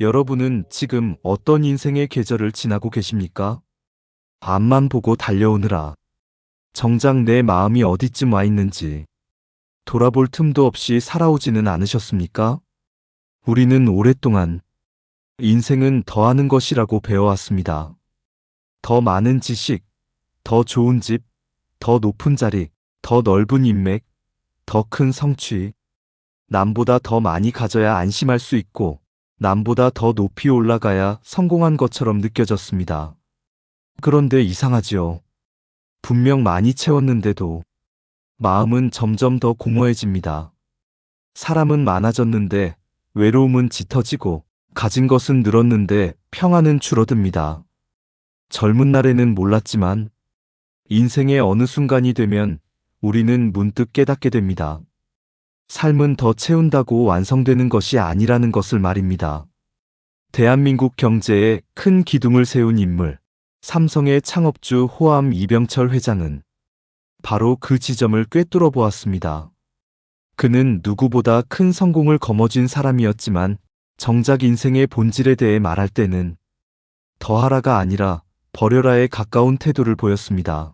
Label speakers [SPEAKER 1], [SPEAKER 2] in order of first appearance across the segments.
[SPEAKER 1] 여러분은 지금 어떤 인생의 계절을 지나고 계십니까? 앞만 보고 달려오느라 정작 내 마음이 어디쯤 와 있는지 돌아볼 틈도 없이 살아오지는 않으셨습니까? 우리는 오랫동안 인생은 더하는 것이라고 배워왔습니다. 더 많은 지식, 더 좋은 집, 더 높은 자리, 더 넓은 인맥, 더 큰 성취, 남보다 더 많이 가져야 안심할 수 있고 남보다 더 높이 올라가야 성공한 것처럼 느껴졌습니다. 그런데 이상하지요. 분명 많이 채웠는데도 마음은 점점 더 공허해집니다. 사람은 많아졌는데 외로움은 짙어지고 가진 것은 늘었는데 평안은 줄어듭니다. 젊은 날에는 몰랐지만 인생의 어느 순간이 되면 우리는 문득 깨닫게 됩니다. 삶은 더 채운다고 완성되는 것이 아니라는 것을 말입니다. 대한민국 경제에 큰 기둥을 세운 인물, 삼성의 창업주 호암 이병철 회장은 바로 그 지점을 꿰뚫어 보았습니다. 그는 누구보다 큰 성공을 거머쥔 사람이었지만 정작 인생의 본질에 대해 말할 때는 더하라가 아니라 버려라에 가까운 태도를 보였습니다.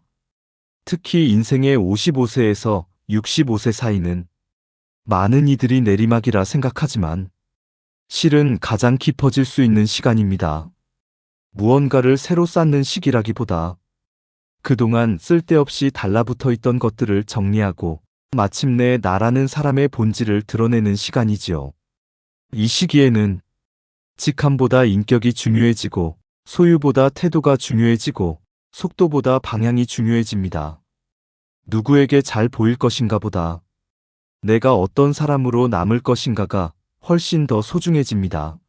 [SPEAKER 1] 특히 인생의 55세에서 65세 사이는 많은 이들이 내리막이라 생각하지만 실은 가장 깊어질 수 있는 시간입니다. 무언가를 새로 쌓는 시기라기보다 그동안 쓸데없이 달라붙어 있던 것들을 정리하고 마침내 나라는 사람의 본질을 드러내는 시간이지요. 이 시기에는 직함보다 인격이 중요해지고 소유보다 태도가 중요해지고 속도보다 방향이 중요해집니다. 누구에게 잘 보일 것인가 보다 내가 어떤 사람으로 남을 것인가가 훨씬 더 소중해집니다.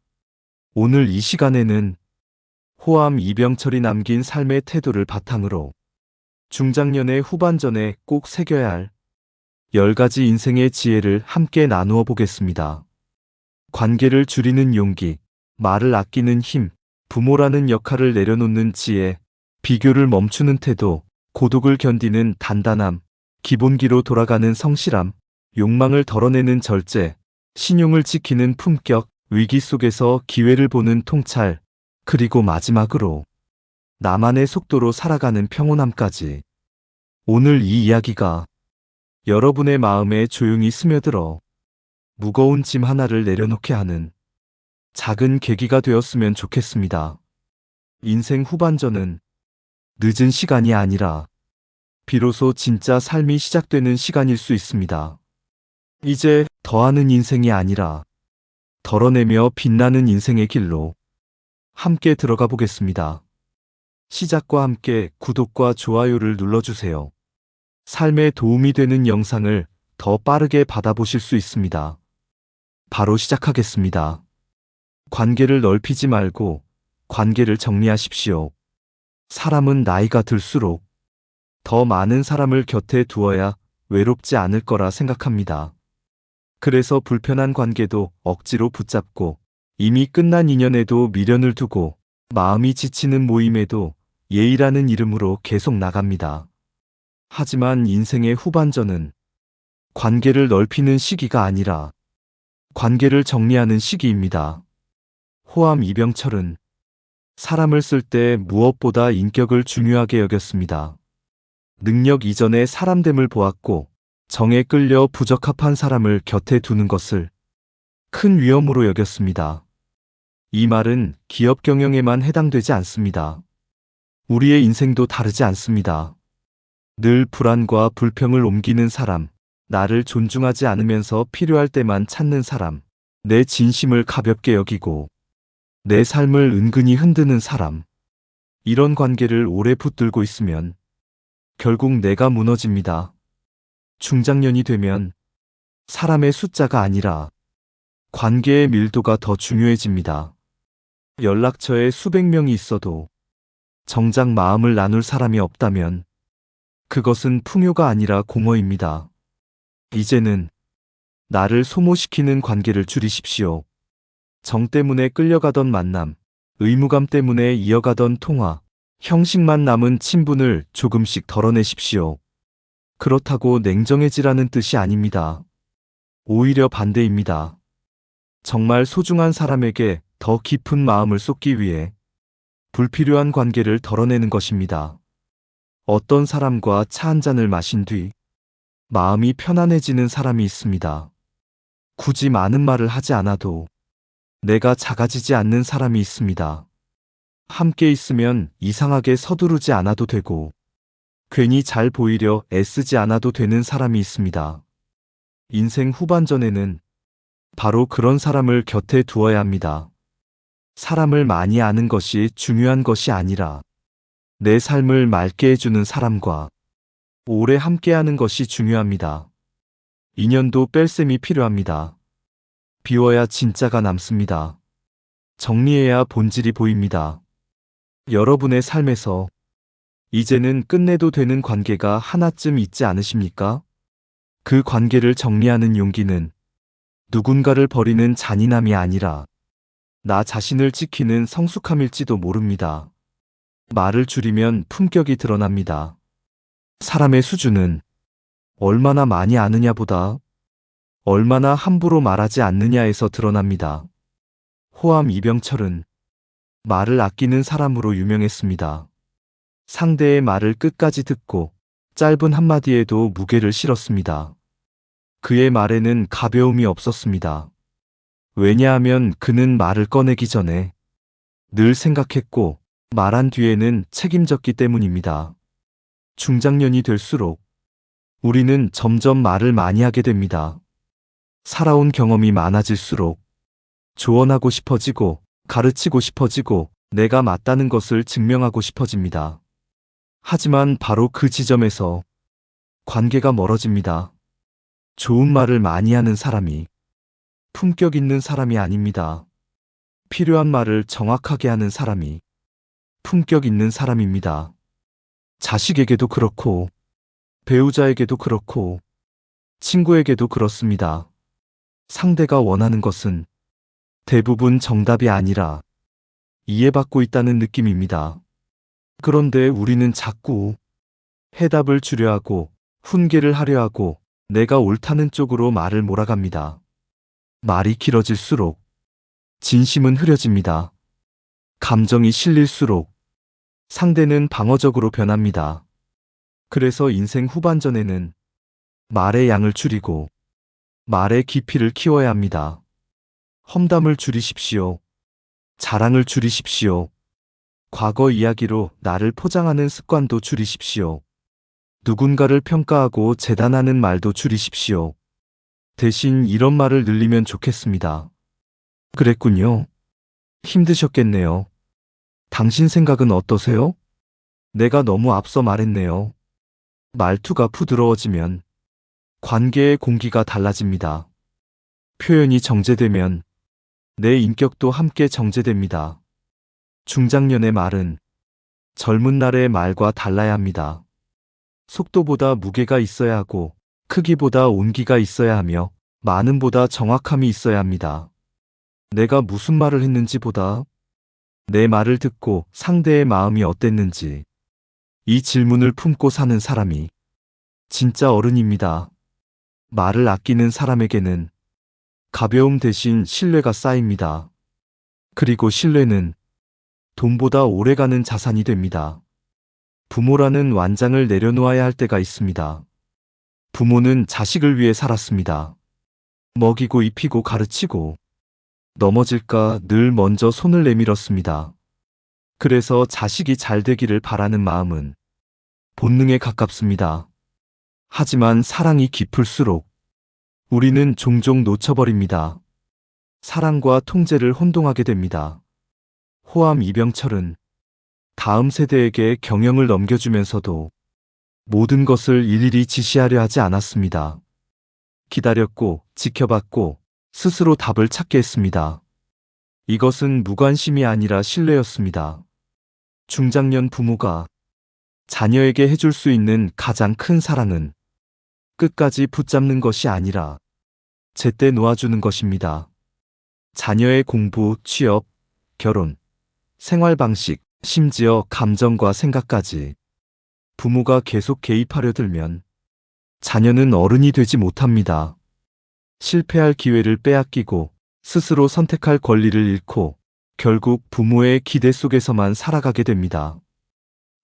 [SPEAKER 1] 오늘 이 시간에는 호암 이병철이 남긴 삶의 태도를 바탕으로 중장년의 후반전에 꼭 새겨야 할 10가지 인생의 지혜를 함께 나누어 보겠습니다. 관계를 줄이는 용기, 말을 아끼는 힘, 부모라는 역할을 내려놓는 지혜, 비교를 멈추는 태도, 고독을 견디는 단단함, 기본기로 돌아가는 성실함, 욕망을 덜어내는 절제, 신용을 지키는 품격, 위기 속에서 기회를 보는 통찰, 그리고 마지막으로 나만의 속도로 살아가는 평온함까지. 오늘 이 이야기가 여러분의 마음에 조용히 스며들어 무거운 짐 하나를 내려놓게 하는 작은 계기가 되었으면 좋겠습니다. 인생 후반전은 늦은 시간이 아니라 비로소 진짜 삶이 시작되는 시간일 수 있습니다. 이제 더하는 인생이 아니라 덜어내며 빛나는 인생의 길로 함께 들어가 보겠습니다. 시작과 함께 구독과 좋아요를 눌러주세요. 삶에 도움이 되는 영상을 더 빠르게 받아보실 수 있습니다. 바로 시작하겠습니다. 관계를 넓히지 말고 관계를 정리하십시오. 사람은 나이가 들수록 더 많은 사람을 곁에 두어야 외롭지 않을 거라 생각합니다. 그래서 불편한 관계도 억지로 붙잡고 이미 끝난 인연에도 미련을 두고 마음이 지치는 모임에도 예의라는 이름으로 계속 나갑니다. 하지만 인생의 후반전은 관계를 넓히는 시기가 아니라 관계를 정리하는 시기입니다. 호암 이병철은 사람을 쓸 때 무엇보다 인격을 중요하게 여겼습니다. 능력 이전에 사람됨을 보았고 정에 끌려 부적합한 사람을 곁에 두는 것을 큰 위험으로 여겼습니다. 이 말은 기업 경영에만 해당되지 않습니다. 우리의 인생도 다르지 않습니다. 늘 불안과 불평을 옮기는 사람, 나를 존중하지 않으면서 필요할 때만 찾는 사람, 내 진심을 가볍게 여기고 내 삶을 은근히 흔드는 사람. 이런 관계를 오래 붙들고 있으면 결국 내가 무너집니다. 중장년이 되면 사람의 숫자가 아니라 관계의 밀도가 더 중요해집니다. 연락처에 수백 명이 있어도 정작 마음을 나눌 사람이 없다면 그것은 풍요가 아니라 공허입니다. 이제는 나를 소모시키는 관계를 줄이십시오. 정 때문에 끌려가던 만남, 의무감 때문에 이어가던 통화, 형식만 남은 친분을 조금씩 덜어내십시오. 그렇다고 냉정해지라는 뜻이 아닙니다. 오히려 반대입니다. 정말 소중한 사람에게 더 깊은 마음을 쏟기 위해 불필요한 관계를 덜어내는 것입니다. 어떤 사람과 차 한 잔을 마신 뒤 마음이 편안해지는 사람이 있습니다. 굳이 많은 말을 하지 않아도 내가 작아지지 않는 사람이 있습니다. 함께 있으면 이상하게 서두르지 않아도 되고 괜히 잘 보이려 애쓰지 않아도 되는 사람이 있습니다. 인생 후반전에는 바로 그런 사람을 곁에 두어야 합니다. 사람을 많이 아는 것이 중요한 것이 아니라 내 삶을 맑게 해주는 사람과 오래 함께하는 것이 중요합니다. 인연도 뺄셈이 필요합니다. 비워야 진짜가 남습니다. 정리해야 본질이 보입니다. 여러분의 삶에서 이제는 끝내도 되는 관계가 하나쯤 있지 않으십니까? 그 관계를 정리하는 용기는 누군가를 버리는 잔인함이 아니라 나 자신을 지키는 성숙함일지도 모릅니다. 말을 줄이면 품격이 드러납니다. 사람의 수준은 얼마나 많이 아느냐보다 얼마나 함부로 말하지 않느냐에서 드러납니다. 호암 이병철은 말을 아끼는 사람으로 유명했습니다. 상대의 말을 끝까지 듣고 짧은 한마디에도 무게를 실었습니다. 그의 말에는 가벼움이 없었습니다. 왜냐하면 그는 말을 꺼내기 전에 늘 생각했고 말한 뒤에는 책임졌기 때문입니다. 중장년이 될수록 우리는 점점 말을 많이 하게 됩니다. 살아온 경험이 많아질수록 조언하고 싶어지고 가르치고 싶어지고 내가 맞다는 것을 증명하고 싶어집니다. 하지만 바로 그 지점에서 관계가 멀어집니다. 좋은 말을 많이 하는 사람이 품격 있는 사람이 아닙니다. 필요한 말을 정확하게 하는 사람이 품격 있는 사람입니다. 자식에게도 그렇고 배우자에게도 그렇고 친구에게도 그렇습니다. 상대가 원하는 것은 대부분 정답이 아니라 이해받고 있다는 느낌입니다. 그런데 우리는 자꾸 해답을 주려 하고 훈계를 하려 하고 내가 옳다는 쪽으로 말을 몰아갑니다. 말이 길어질수록 진심은 흐려집니다. 감정이 실릴수록 상대는 방어적으로 변합니다. 그래서 인생 후반전에는 말의 양을 줄이고 말의 깊이를 키워야 합니다. 험담을 줄이십시오. 자랑을 줄이십시오. 과거 이야기로 나를 포장하는 습관도 줄이십시오. 누군가를 평가하고 재단하는 말도 줄이십시오. 대신 이런 말을 늘리면 좋겠습니다. 그랬군요. 힘드셨겠네요. 당신 생각은 어떠세요? 내가 너무 앞서 말했네요. 말투가 부드러워지면 관계의 공기가 달라집니다. 표현이 정제되면 내 인격도 함께 정제됩니다. 중장년의 말은 젊은 날의 말과 달라야 합니다. 속도보다 무게가 있어야 하고 크기보다 온기가 있어야 하며 많음보다 정확함이 있어야 합니다. 내가 무슨 말을 했는지보다 내 말을 듣고 상대의 마음이 어땠는지 이 질문을 품고 사는 사람이 진짜 어른입니다. 말을 아끼는 사람에게는 가벼움 대신 신뢰가 쌓입니다. 그리고 신뢰는 돈보다 오래가는 자산이 됩니다. 부모라는 완장을 내려놓아야 할 때가 있습니다. 부모는 자식을 위해 살았습니다. 먹이고 입히고 가르치고 넘어질까 늘 먼저 손을 내밀었습니다. 그래서 자식이 잘 되기를 바라는 마음은 본능에 가깝습니다. 하지만 사랑이 깊을수록 우리는 종종 놓쳐버립니다. 사랑과 통제를 혼동하게 됩니다. 호암 이병철은 다음 세대에게 경영을 넘겨주면서도 모든 것을 일일이 지시하려 하지 않았습니다. 기다렸고 지켜봤고 스스로 답을 찾게 했습니다. 이것은 무관심이 아니라 신뢰였습니다. 중장년 부모가 자녀에게 해줄 수 있는 가장 큰 사랑은 끝까지 붙잡는 것이 아니라 제때 놓아주는 것입니다. 자녀의 공부, 취업, 결혼, 생활 방식, 심지어 감정과 생각까지 부모가 계속 개입하려 들면 자녀는 어른이 되지 못합니다. 실패할 기회를 빼앗기고 스스로 선택할 권리를 잃고 결국 부모의 기대 속에서만 살아가게 됩니다.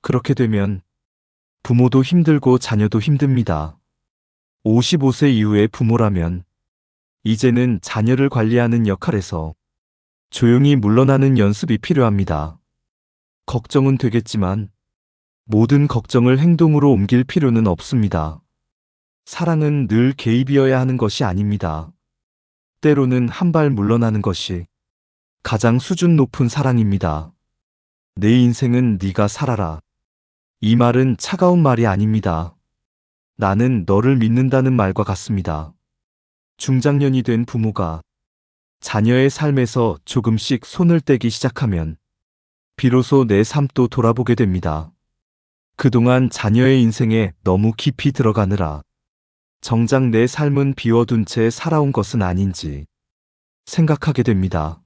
[SPEAKER 1] 그렇게 되면 부모도 힘들고 자녀도 힘듭니다. 55세 이후의 부모라면 이제는 자녀를 관리하는 역할에서 조용히 물러나는 연습이 필요합니다. 걱정은 되겠지만 모든 걱정을 행동으로 옮길 필요는 없습니다. 사랑은 늘 개입이어야 하는 것이 아닙니다. 때로는 한 발 물러나는 것이 가장 수준 높은 사랑입니다. 내 인생은 네가 살아라. 이 말은 차가운 말이 아닙니다. 나는 너를 믿는다는 말과 같습니다. 중장년이 된 부모가 자녀의 삶에서 조금씩 손을 떼기 시작하면 비로소 내 삶도 돌아보게 됩니다. 그동안 자녀의 인생에 너무 깊이 들어가느라 정작 내 삶은 비워둔 채 살아온 것은 아닌지 생각하게 됩니다.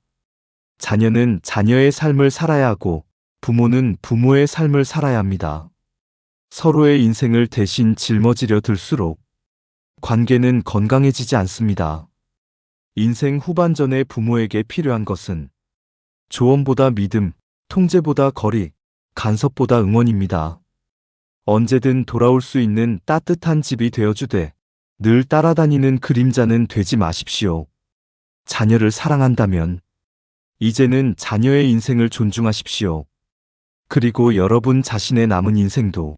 [SPEAKER 1] 자녀는 자녀의 삶을 살아야 하고 부모는 부모의 삶을 살아야 합니다. 서로의 인생을 대신 짊어지려 들수록 관계는 건강해지지 않습니다. 인생 후반전에 부모에게 필요한 것은 조언보다 믿음, 통제보다 거리, 간섭보다 응원입니다. 언제든 돌아올 수 있는 따뜻한 집이 되어주되 늘 따라다니는 그림자는 되지 마십시오. 자녀를 사랑한다면 이제는 자녀의 인생을 존중하십시오. 그리고 여러분 자신의 남은 인생도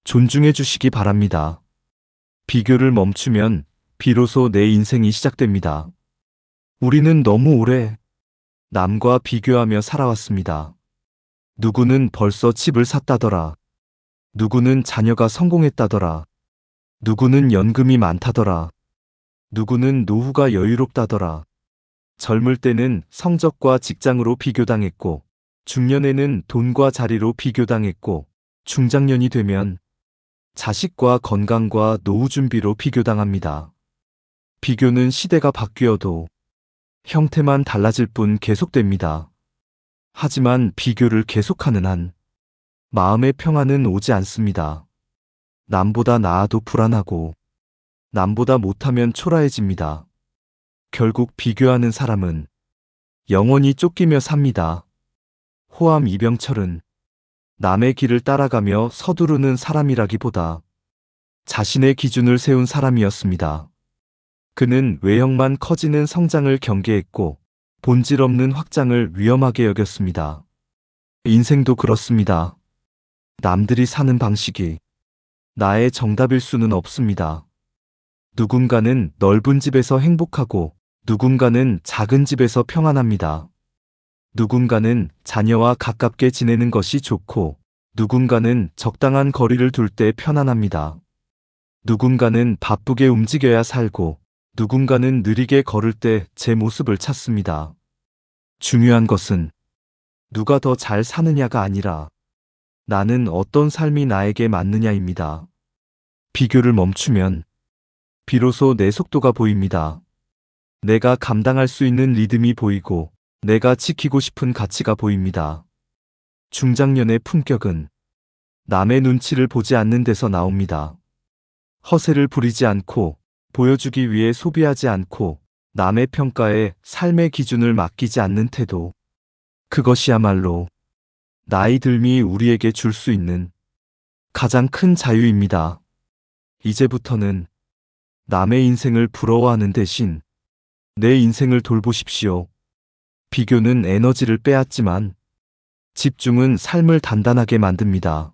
[SPEAKER 1] 존중해 주시기 바랍니다. 비교를 멈추면 비로소 내 인생이 시작됩니다. 우리는 너무 오래 남과 비교하며 살아왔습니다. 누구는 벌써 집을 샀다더라. 누구는 자녀가 성공했다더라. 누구는 연금이 많다더라. 누구는 노후가 여유롭다더라. 젊을 때는 성적과 직장으로 비교당했고, 중년에는 돈과 자리로 비교당했고, 중장년이 되면 자식과 건강과 노후 준비로 비교당합니다. 비교는 시대가 바뀌어도 형태만 달라질 뿐 계속됩니다. 하지만 비교를 계속하는 한 마음의 평안은 오지 않습니다. 남보다 나아도 불안하고 남보다 못하면 초라해집니다. 결국 비교하는 사람은 영원히 쫓기며 삽니다. 호암 이병철은 남의 길을 따라가며 서두르는 사람이라기보다 자신의 기준을 세운 사람이었습니다. 그는 외형만 커지는 성장을 경계했고 본질 없는 확장을 위험하게 여겼습니다. 인생도 그렇습니다. 남들이 사는 방식이 나의 정답일 수는 없습니다. 누군가는 넓은 집에서 행복하고 누군가는 작은 집에서 평안합니다. 누군가는 자녀와 가깝게 지내는 것이 좋고 누군가는 적당한 거리를 둘 때 편안합니다. 누군가는 바쁘게 움직여야 살고 누군가는 느리게 걸을 때 제 모습을 찾습니다. 중요한 것은 누가 더 잘 사느냐가 아니라 나는 어떤 삶이 나에게 맞느냐입니다. 비교를 멈추면 비로소 내 속도가 보입니다. 내가 감당할 수 있는 리듬이 보이고 내가 지키고 싶은 가치가 보입니다. 중장년의 품격은 남의 눈치를 보지 않는 데서 나옵니다. 허세를 부리지 않고 보여주기 위해 소비하지 않고 남의 평가에 삶의 기준을 맡기지 않는 태도. 그것이야말로 나이 들미 우리에게 줄 수 있는 가장 큰 자유입니다. 이제부터는 남의 인생을 부러워하는 대신 내 인생을 돌보십시오. 비교는 에너지를 빼앗지만 집중은 삶을 단단하게 만듭니다.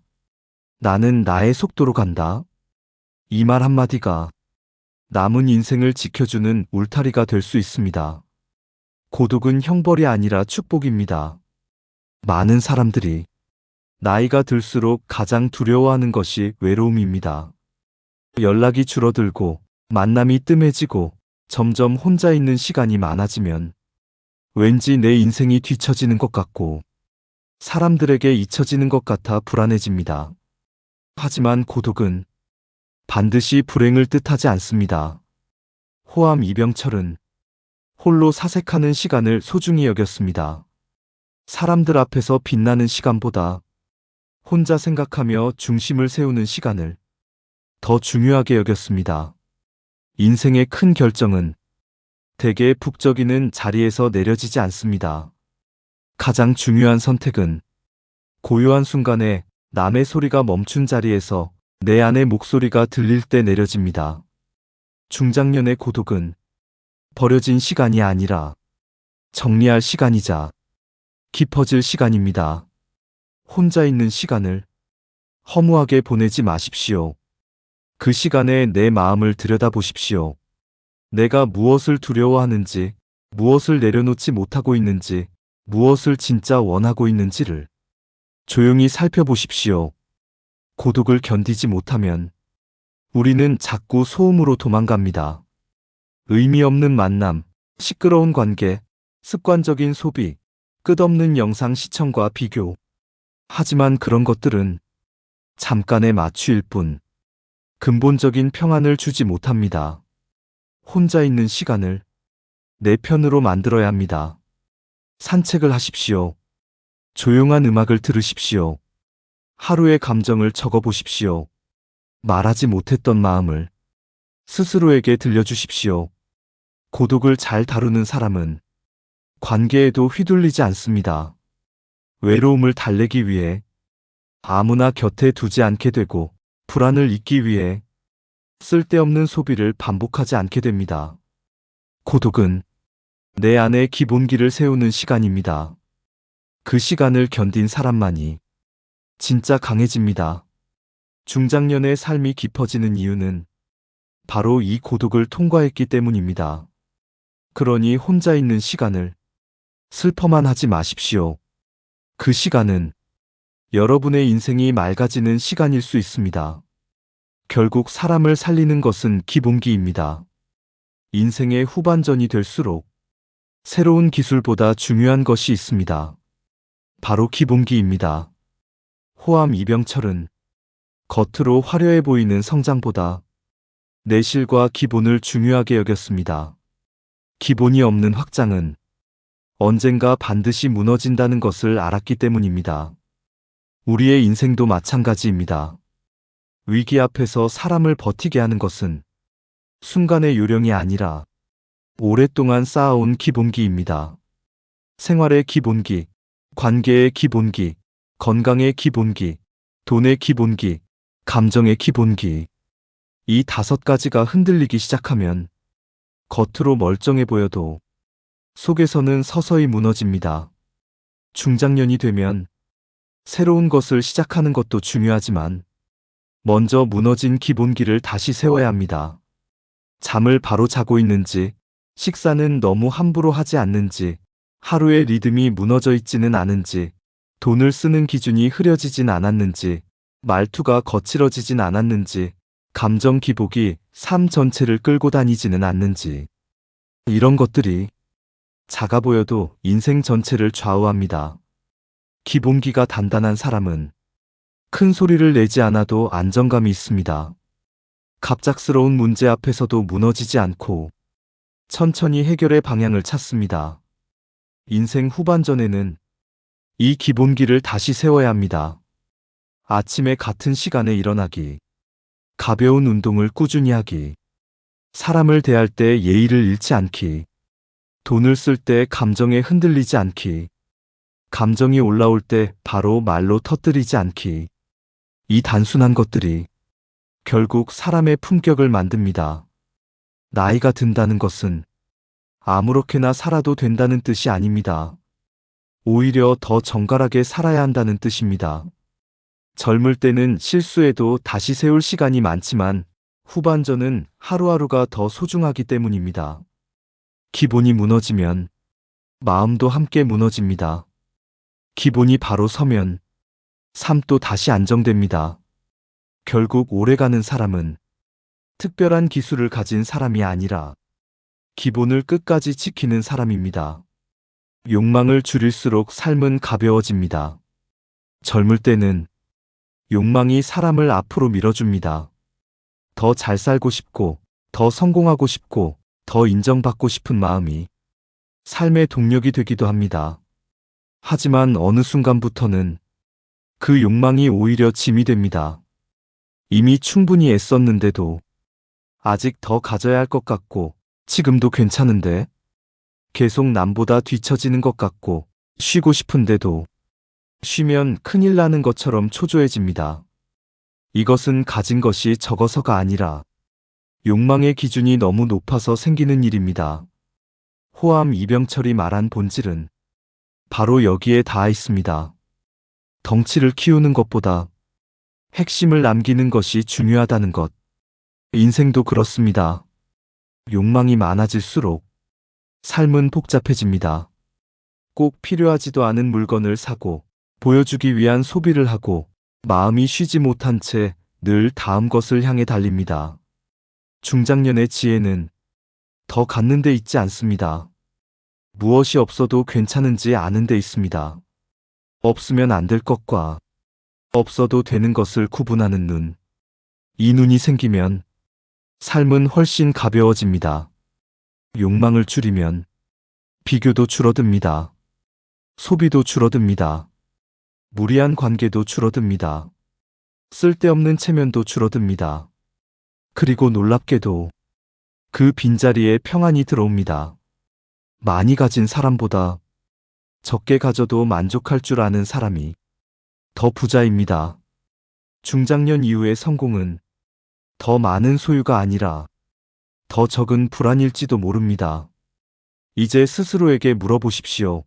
[SPEAKER 1] 나는 나의 속도로 간다. 이 말 한마디가 남은 인생을 지켜주는 울타리가 될 수 있습니다. 고독은 형벌이 아니라 축복입니다. 많은 사람들이 나이가 들수록 가장 두려워하는 것이 외로움입니다. 연락이 줄어들고 만남이 뜸해지고 점점 혼자 있는 시간이 많아지면 왠지 내 인생이 뒤처지는 것 같고 사람들에게 잊혀지는 것 같아 불안해집니다. 하지만 고독은 반드시 불행을 뜻하지 않습니다. 호암 이병철은 홀로 사색하는 시간을 소중히 여겼습니다. 사람들 앞에서 빛나는 시간보다 혼자 생각하며 중심을 세우는 시간을 더 중요하게 여겼습니다. 인생의 큰 결정은 대개 북적이는 자리에서 내려지지 않습니다. 가장 중요한 선택은 고요한 순간에 남의 소리가 멈춘 자리에서 내 안의 목소리가 들릴 때 내려집니다. 중장년의 고독은 버려진 시간이 아니라 정리할 시간이자 깊어질 시간입니다. 혼자 있는 시간을 허무하게 보내지 마십시오. 그 시간에 내 마음을 들여다보십시오. 내가 무엇을 두려워하는지, 무엇을 내려놓지 못하고 있는지, 무엇을 진짜 원하고 있는지를 조용히 살펴보십시오. 고독을 견디지 못하면 우리는 자꾸 소음으로 도망갑니다. 의미 없는 만남, 시끄러운 관계, 습관적인 소비, 끝없는 영상 시청과 비교. 하지만 그런 것들은 잠깐의 마취일 뿐 근본적인 평안을 주지 못합니다. 혼자 있는 시간을 내 편으로 만들어야 합니다. 산책을 하십시오. 조용한 음악을 들으십시오. 하루의 감정을 적어보십시오. 말하지 못했던 마음을 스스로에게 들려주십시오. 고독을 잘 다루는 사람은 관계에도 휘둘리지 않습니다. 외로움을 달래기 위해 아무나 곁에 두지 않게 되고 불안을 잊기 위해 쓸데없는 소비를 반복하지 않게 됩니다. 고독은 내 안에 기본기를 세우는 시간입니다. 그 시간을 견딘 사람만이 진짜 강해집니다. 중장년의 삶이 깊어지는 이유는 바로 이 고독을 통과했기 때문입니다. 그러니 혼자 있는 시간을 슬퍼만 하지 마십시오. 그 시간은 여러분의 인생이 맑아지는 시간일 수 있습니다. 결국 사람을 살리는 것은 기본기입니다. 인생의 후반전이 될수록 새로운 기술보다 중요한 것이 있습니다. 바로 기본기입니다. 호암 이병철은 겉으로 화려해 보이는 성장보다 내실과 기본을 중요하게 여겼습니다. 기본이 없는 확장은 언젠가 반드시 무너진다는 것을 알았기 때문입니다. 우리의 인생도 마찬가지입니다. 위기 앞에서 사람을 버티게 하는 것은 순간의 요령이 아니라 오랫동안 쌓아온 기본기입니다. 생활의 기본기, 관계의 기본기, 건강의 기본기, 돈의 기본기, 감정의 기본기. 이 5가지가 흔들리기 시작하면 겉으로 멀쩡해 보여도 속에서는 서서히 무너집니다. 중장년이 되면 새로운 것을 시작하는 것도 중요하지만 먼저 무너진 기본기를 다시 세워야 합니다. 잠을 바로 자고 있는지, 식사는 너무 함부로 하지 않는지, 하루의 리듬이 무너져 있지는 않은지, 돈을 쓰는 기준이 흐려지진 않았는지, 말투가 거칠어지진 않았는지, 감정 기복이 삶 전체를 끌고 다니지는 않는지. 이런 것들이 작아 보여도 인생 전체를 좌우합니다. 기본기가 단단한 사람은 큰 소리를 내지 않아도 안정감이 있습니다. 갑작스러운 문제 앞에서도 무너지지 않고 천천히 해결의 방향을 찾습니다. 인생 후반전에는 이 기본기를 다시 세워야 합니다. 아침에 같은 시간에 일어나기, 가벼운 운동을 꾸준히 하기, 사람을 대할 때 예의를 잃지 않기, 돈을 쓸 때 감정에 흔들리지 않기, 감정이 올라올 때 바로 말로 터뜨리지 않기. 이 단순한 것들이 결국 사람의 품격을 만듭니다. 나이가 든다는 것은 아무렇게나 살아도 된다는 뜻이 아닙니다. 오히려 더 정갈하게 살아야 한다는 뜻입니다. 젊을 때는 실수해도 다시 세울 시간이 많지만 후반전은 하루하루가 더 소중하기 때문입니다. 기본이 무너지면 마음도 함께 무너집니다. 기본이 바로 서면 삶도 다시 안정됩니다. 결국 오래가는 사람은 특별한 기술을 가진 사람이 아니라 기본을 끝까지 지키는 사람입니다. 욕망을 줄일수록 삶은 가벼워집니다. 젊을 때는 욕망이 사람을 앞으로 밀어줍니다. 더 잘 살고 싶고, 더 성공하고 싶고, 더 인정받고 싶은 마음이 삶의 동력이 되기도 합니다. 하지만 어느 순간부터는 그 욕망이 오히려 짐이 됩니다. 이미 충분히 애썼는데도 아직 더 가져야 할 것 같고, 지금도 괜찮은데 계속 남보다 뒤처지는 것 같고, 쉬고 싶은데도 쉬면 큰일 나는 것처럼 초조해집니다. 이것은 가진 것이 적어서가 아니라 욕망의 기준이 너무 높아서 생기는 일입니다. 호암 이병철이 말한 본질은 바로 여기에 닿아 있습니다. 덩치를 키우는 것보다 핵심을 남기는 것이 중요하다는 것. 인생도 그렇습니다. 욕망이 많아질수록 삶은 복잡해집니다. 꼭 필요하지도 않은 물건을 사고 보여주기 위한 소비를 하고 마음이 쉬지 못한 채 늘 다음 것을 향해 달립니다. 중장년의 지혜는 더 갖는 데 있지 않습니다. 무엇이 없어도 괜찮은지 아는 데 있습니다. 없으면 안 될 것과 없어도 되는 것을 구분하는 눈. 이 눈이 생기면 삶은 훨씬 가벼워집니다. 욕망을 줄이면 비교도 줄어듭니다. 소비도 줄어듭니다. 무리한 관계도 줄어듭니다. 쓸데없는 체면도 줄어듭니다. 그리고 놀랍게도 그 빈자리에 평안이 들어옵니다. 많이 가진 사람보다 적게 가져도 만족할 줄 아는 사람이 더 부자입니다. 중장년 이후의 성공은 더 많은 소유가 아니라 더 적은 불안일지도 모릅니다. 이제 스스로에게 물어보십시오.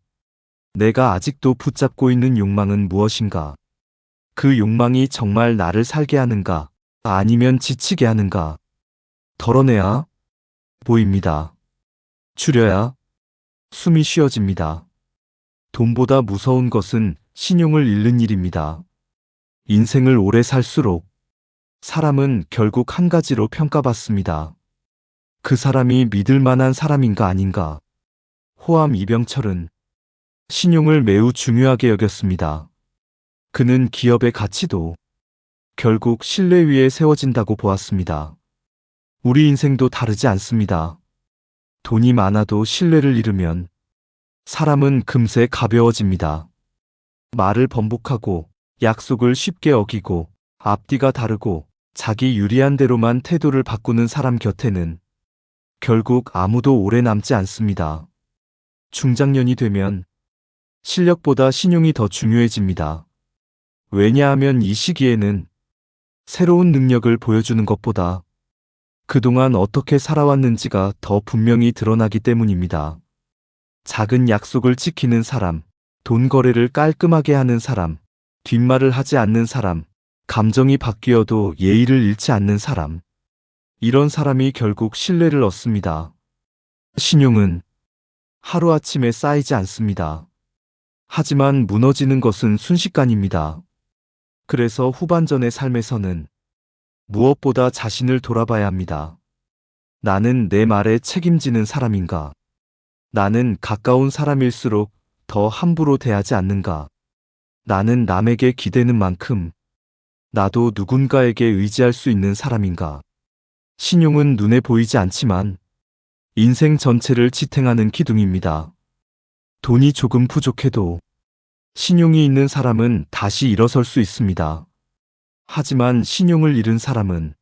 [SPEAKER 1] 내가 아직도 붙잡고 있는 욕망은 무엇인가? 그 욕망이 정말 나를 살게 하는가? 아니면 지치게 하는가? 덜어내야 보입니다. 줄여야 숨이 쉬어집니다. 돈보다 무서운 것은 신용을 잃는 일입니다. 인생을 오래 살수록 사람은 결국 한 가지로 평가받습니다. 그 사람이 믿을 만한 사람인가 아닌가. 호암 이병철은 신용을 매우 중요하게 여겼습니다. 그는 기업의 가치도 결국 신뢰 위에 세워진다고 보았습니다. 우리 인생도 다르지 않습니다. 돈이 많아도 신뢰를 잃으면 사람은 금세 가벼워집니다. 말을 번복하고 약속을 쉽게 어기고 앞뒤가 다르고 자기 유리한 대로만 태도를 바꾸는 사람 곁에는 결국 아무도 오래 남지 않습니다. 중장년이 되면 실력보다 신용이 더 중요해집니다. 왜냐하면 이 시기에는 새로운 능력을 보여주는 것보다 그동안 어떻게 살아왔는지가 더 분명히 드러나기 때문입니다. 작은 약속을 지키는 사람, 돈 거래를 깔끔하게 하는 사람, 뒷말을 하지 않는 사람, 감정이 바뀌어도 예의를 잃지 않는 사람. 이런 사람이 결국 신뢰를 얻습니다. 신용은 하루아침에 쌓이지 않습니다. 하지만 무너지는 것은 순식간입니다. 그래서 후반전의 삶에서는 무엇보다 자신을 돌아봐야 합니다. 나는 내 말에 책임지는 사람인가? 나는 가까운 사람일수록 더 함부로 대하지 않는가? 나는 남에게 기대는 만큼 나도 누군가에게 의지할 수 있는 사람인가? 신용은 눈에 보이지 않지만 인생 전체를 지탱하는 기둥입니다. 돈이 조금 부족해도 신용이 있는 사람은 다시 일어설 수 있습니다. 하지만 신용을 잃은 사람은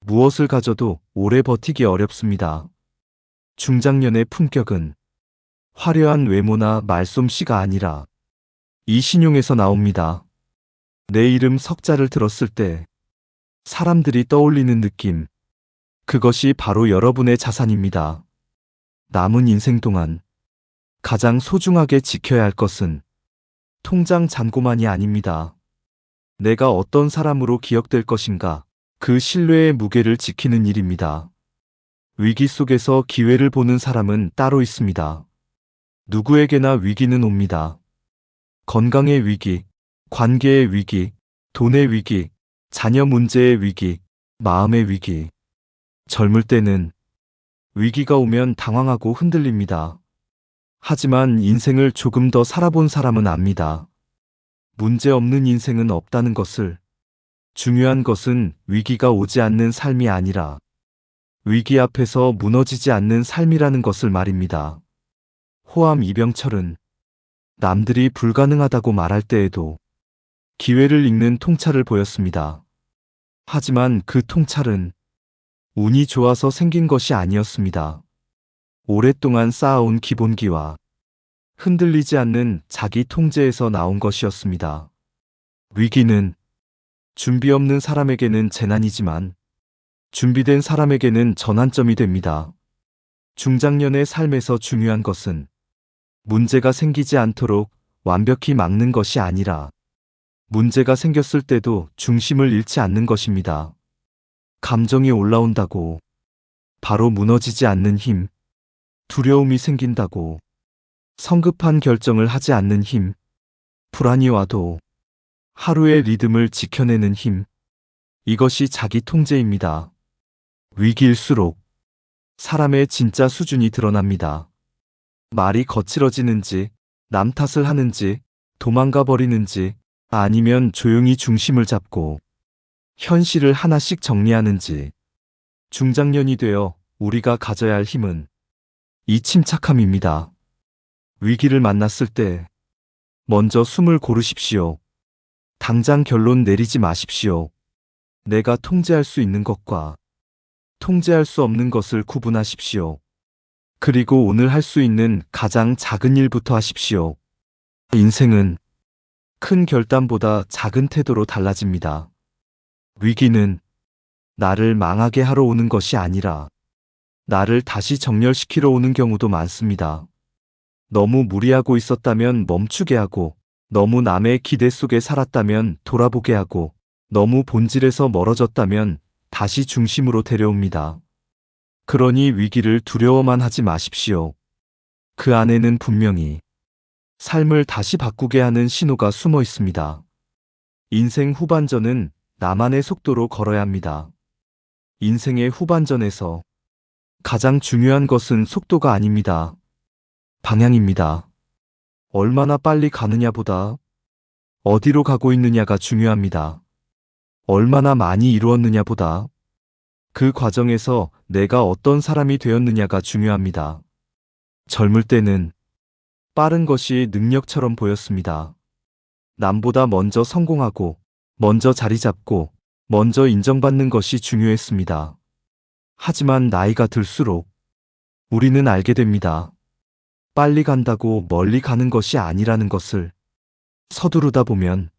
[SPEAKER 1] 무엇을 가져도 오래 버티기 어렵습니다. 중장년의 품격은 화려한 외모나 말솜씨가 아니라 이 신용에서 나옵니다. 내 이름 석자를 들었을 때 사람들이 떠올리는 느낌, 그것이 바로 여러분의 자산입니다. 남은 인생 동안 가장 소중하게 지켜야 할 것은 통장 잔고만이 아닙니다. 내가 어떤 사람으로 기억될 것인가, 그 신뢰의 무게를 지키는 일입니다. 위기 속에서 기회를 보는 사람은 따로 있습니다. 누구에게나 위기는 옵니다. 건강의 위기, 관계의 위기, 돈의 위기, 자녀 문제의 위기, 마음의 위기. 젊을 때는 위기가 오면 당황하고 흔들립니다. 하지만 인생을 조금 더 살아본 사람은 압니다. 문제 없는 인생은 없다는 것을. 중요한 것은 위기가 오지 않는 삶이 아니라 위기 앞에서 무너지지 않는 삶이라는 것을 말입니다. 호암 이병철은 남들이 불가능하다고 말할 때에도 기회를 읽는 통찰을 보였습니다. 하지만 그 통찰은 운이 좋아서 생긴 것이 아니었습니다. 오랫동안 쌓아온 기본기와 흔들리지 않는 자기 통제에서 나온 것이었습니다. 위기는 준비 없는 사람에게는 재난이지만 준비된 사람에게는 전환점이 됩니다. 중장년의 삶에서 중요한 것은 문제가 생기지 않도록 완벽히 막는 것이 아니라 문제가 생겼을 때도 중심을 잃지 않는 것입니다. 감정이 올라온다고 바로 무너지지 않는 힘, 두려움이 생긴다고 성급한 결정을 하지 않는 힘, 불안이 와도 하루의 리듬을 지켜내는 힘, 이것이 자기 통제입니다. 위기일수록 사람의 진짜 수준이 드러납니다. 말이 거칠어지는지, 남 탓을 하는지, 도망가 버리는지, 아니면 조용히 중심을 잡고 현실을 하나씩 정리하는지. 중장년이 되어 우리가 가져야 할 힘은 이 침착함입니다. 위기를 만났을 때 먼저 숨을 고르십시오. 당장 결론 내리지 마십시오. 내가 통제할 수 있는 것과 통제할 수 없는 것을 구분하십시오. 그리고 오늘 할 수 있는 가장 작은 일부터 하십시오. 인생은 큰 결단보다 작은 태도로 달라집니다. 위기는 나를 망하게 하러 오는 것이 아니라 나를 다시 정렬시키러 오는 경우도 많습니다. 너무 무리하고 있었다면 멈추게 하고, 너무 남의 기대 속에 살았다면 돌아보게 하고, 너무 본질에서 멀어졌다면 다시 중심으로 데려옵니다. 그러니 위기를 두려워만 하지 마십시오. 그 안에는 분명히 삶을 다시 바꾸게 하는 신호가 숨어 있습니다. 인생 후반전은 나만의 속도로 걸어야 합니다. 인생의 후반전에서 가장 중요한 것은 속도가 아닙니다. 방향입니다. 얼마나 빨리 가느냐보다 어디로 가고 있느냐가 중요합니다. 얼마나 많이 이루었느냐보다 그 과정에서 내가 어떤 사람이 되었느냐가 중요합니다. 젊을 때는 빠른 것이 능력처럼 보였습니다. 남보다 먼저 성공하고, 먼저 자리 잡고, 먼저 인정받는 것이 중요했습니다. 하지만 나이가 들수록 우리는 알게 됩니다. 빨리 간다고 멀리 가는 것이 아니라는 것을. 서두르다 보면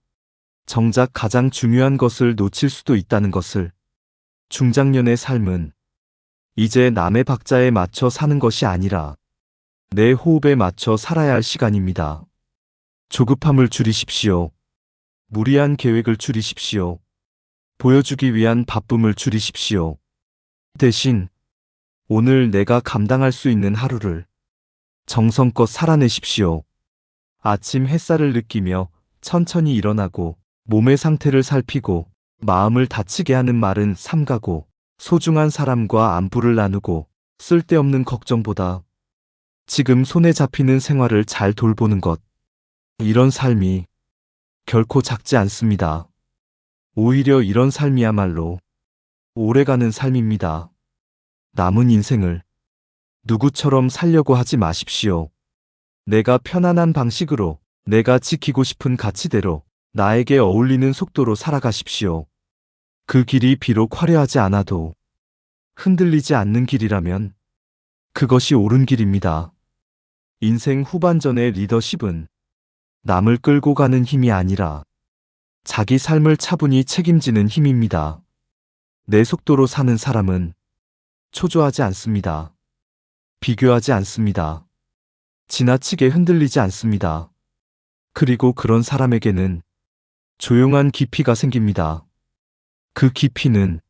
[SPEAKER 1] 정작 가장 중요한 것을 놓칠 수도 있다는 것을. 중장년의 삶은 이제 남의 박자에 맞춰 사는 것이 아니라 내 호흡에 맞춰 살아야 할 시간입니다. 조급함을 줄이십시오. 무리한 계획을 줄이십시오. 보여주기 위한 바쁨을 줄이십시오. 대신 오늘 내가 감당할 수 있는 하루를 정성껏 살아내십시오. 아침 햇살을 느끼며 천천히 일어나고 몸의 상태를 살피고 마음을 다치게 하는 말은 삼가고 소중한 사람과 안부를 나누고 쓸데없는 걱정보다 지금 손에 잡히는 생활을 잘 돌보는 것. 이런 삶이 결코 작지 않습니다. 오히려 이런 삶이야말로 오래가는 삶입니다. 남은 인생을 누구처럼 살려고 하지 마십시오. 내가 편안한 방식으로, 내가 지키고 싶은 가치대로, 나에게 어울리는 속도로 살아가십시오. 그 길이 비록 화려하지 않아도 흔들리지 않는 길이라면 그것이 옳은 길입니다. 인생 후반전의 리더십은 남을 끌고 가는 힘이 아니라 자기 삶을 차분히 책임지는 힘입니다. 내 속도로 사는 사람은 초조하지 않습니다. 비교하지 않습니다. 지나치게 흔들리지 않습니다. 그리고 그런 사람에게는 조용한 깊이가 생깁니다. 그 깊이는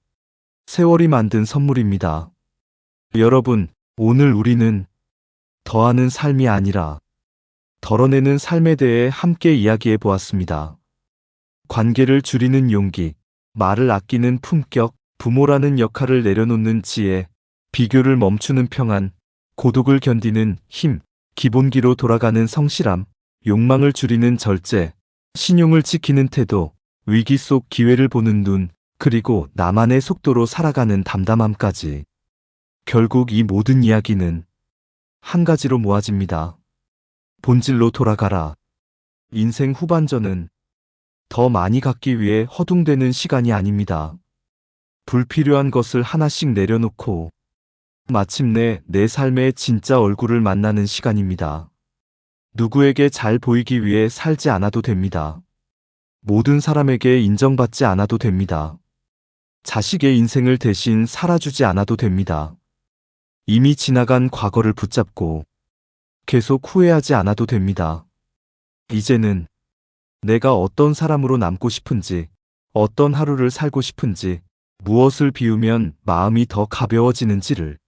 [SPEAKER 1] 세월이 만든 선물입니다. 여러분, 오늘 우리는 더하는 삶이 아니라 덜어내는 삶에 대해 함께 이야기해 보았습니다. 관계를 줄이는 용기, 말을 아끼는 품격, 부모라는 역할을 내려놓는 지혜, 비교를 멈추는 평안, 고독을 견디는 힘, 기본기로 돌아가는 성실함, 욕망을 줄이는 절제, 신용을 지키는 태도, 위기 속 기회를 보는 눈, 그리고 나만의 속도로 살아가는 담담함까지. 결국 이 모든 이야기는 한 가지로 모아집니다. 본질로 돌아가라. 인생 후반전은 더 많이 갖기 위해 허둥대는 시간이 아닙니다. 불필요한 것을 하나씩 내려놓고 마침내 내 삶의 진짜 얼굴을 만나는 시간입니다. 누구에게 잘 보이기 위해 살지 않아도 됩니다. 모든 사람에게 인정받지 않아도 됩니다. 자식의 인생을 대신 살아주지 않아도 됩니다. 이미 지나간 과거를 붙잡고 계속 후회하지 않아도 됩니다. 이제는 내가 어떤 사람으로 남고 싶은지, 어떤 하루를 살고 싶은지, 무엇을 비우면 마음이 더 가벼워지는지를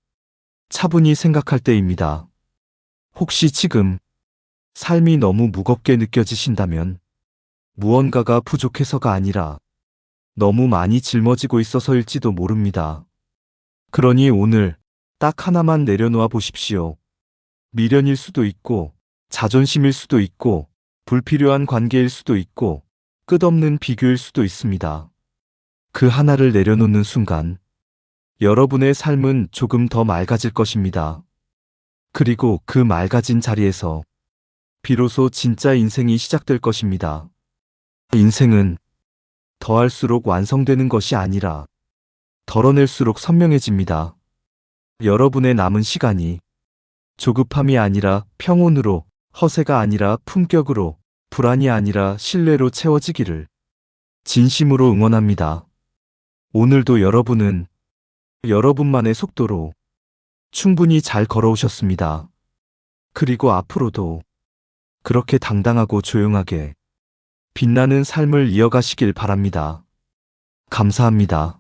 [SPEAKER 1] 차분히 생각할 때입니다. 혹시 지금 삶이 너무 무겁게 느껴지신다면 무언가가 부족해서가 아니라 너무 많이 짊어지고 있어서일지도 모릅니다. 그러니 오늘 딱 하나만 내려놓아 보십시오. 미련일 수도 있고, 자존심일 수도 있고, 불필요한 관계일 수도 있고, 끝없는 비교일 수도 있습니다. 그 하나를 내려놓는 순간, 여러분의 삶은 조금 더 맑아질 것입니다. 그리고 그 맑아진 자리에서 비로소 진짜 인생이 시작될 것입니다. 인생은 더할수록 완성되는 것이 아니라 덜어낼수록 선명해집니다. 여러분의 남은 시간이 조급함이 아니라 평온으로, 허세가 아니라 품격으로, 불안이 아니라 신뢰로 채워지기를 진심으로 응원합니다. 오늘도 여러분은 여러분만의 속도로 충분히 잘 걸어오셨습니다. 그리고 앞으로도 그렇게 당당하고 조용하게 빛나는 삶을 이어가시길 바랍니다. 감사합니다.